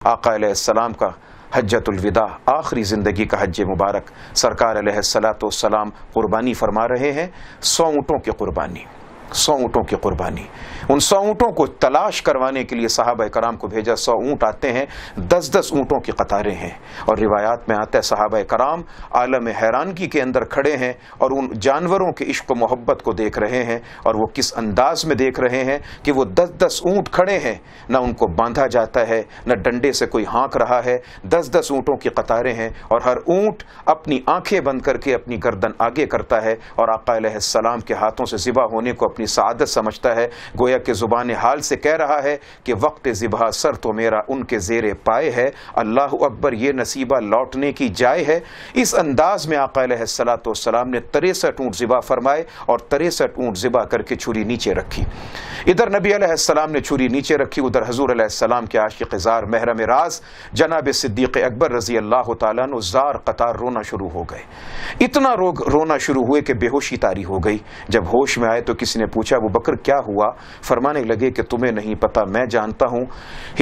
آقا علیہ السلام کا حجۃ الوداع، آخری زندگی کا حج مبارک، سرکار علیہ الصلاۃ والسلام قربانی فرما رہے ہیں 100 اونٹوں کی قربانی، 100 اونٹوں کی قربانی۔ ان 100 اونٹوں کو تلاش کروانے کے لیے صحابہ کرام کو بھیجا۔ 100 اونٹ آتے ہیں، 10-10 اونٹوں کی قطاریں ہیں، اور روایات میں آتا ہے صحابہ کرام عالم حیرانگی کے اندر کھڑے ہیں اور ان جانوروں کے عشق و محبت کو دیکھ رہے ہیں، اور وہ کس انداز میں دیکھ رہے ہیں کہ وہ 10-10 اونٹ کھڑے ہیں، نہ ان کو باندھا جاتا ہے، نہ ڈنڈے سے کوئی ہانک رہا ہے، 10-10 اونٹوں کی قطاریں ہیں، اور ہر اونٹ اپنی آنکھیں بند کر کے اپنی گردن آگے کرتا ہے اور آقا علیہ السلام کے ہاتھوں سے ذبح ہونے کو اپنی سعادت سمجھتا ہے، گویا کہ زبان حال سے کہہ رہا ہے کہ وقت ذبح سر تو میرا ان کے زیر پائے ہے، اللہ اکبر یہ نصیبہ لوٹنے کی جائے ہے۔ اس انداز میں آقا علیہ السلام نے 63 اونٹ ذبح فرمائے اور 63 اونٹ ذبح کر کے چھری نیچے رکھی۔ ادھر نبی علیہ السلام نے چھری نیچے رکھی، ادھر حضور علیہ السلام کے عاشق زار محرم راز جناب صدیق اکبر رضی اللہ تعالیٰ عنہ زار قطار رونا شروع ہو گئے۔ اتنا رونا شروع ہوئے کہ بے ہوشی طاری ہو گئی۔ جب ہوش میں آئے تو کسی نے پوچھا ابو بکر کیا ہوا؟ فرمانے لگے کہ تمہیں نہیں پتا، میں جانتا ہوں۔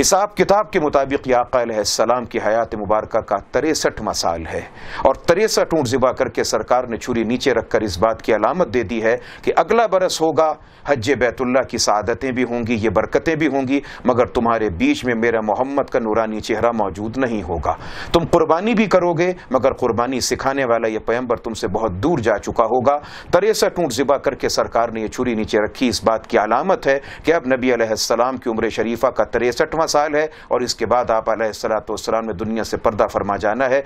حساب کتاب کے مطابق یہ آقا علیہ السلام کی حیات مبارکہ کا 63واں سال ہے، اور 63 اونٹ ذبح کر کے سرکار نے چھری نیچے رکھ کر اس بات کی علامت دے دی ہے کہ اگلا برس ہوگا، حج بیت اللہ کی سعادتیں بھی ہوں گی، یہ برکتیں بھی ہوں گی، مگر تمہارے بیچ میں میرا محمد کا نورانی چہرہ موجود نہیں ہوگا۔ تم قربانی بھی کرو گے مگر قربانی سکھانے والا یہ پیغمبر تم سے بہت دور جا چکا ہوگا۔ 63 اونٹ ذبح کر کے سرکار نے یہ چھری نیچے رکھی، اس بات کی علامت ہے کہ اب نبی علیہ السلام کی عمر شریفہ کا 63واں سال ہے، اور اس کے بعد آپ علیہ السلام نے دنیا سے پردہ فرما جانا ہے۔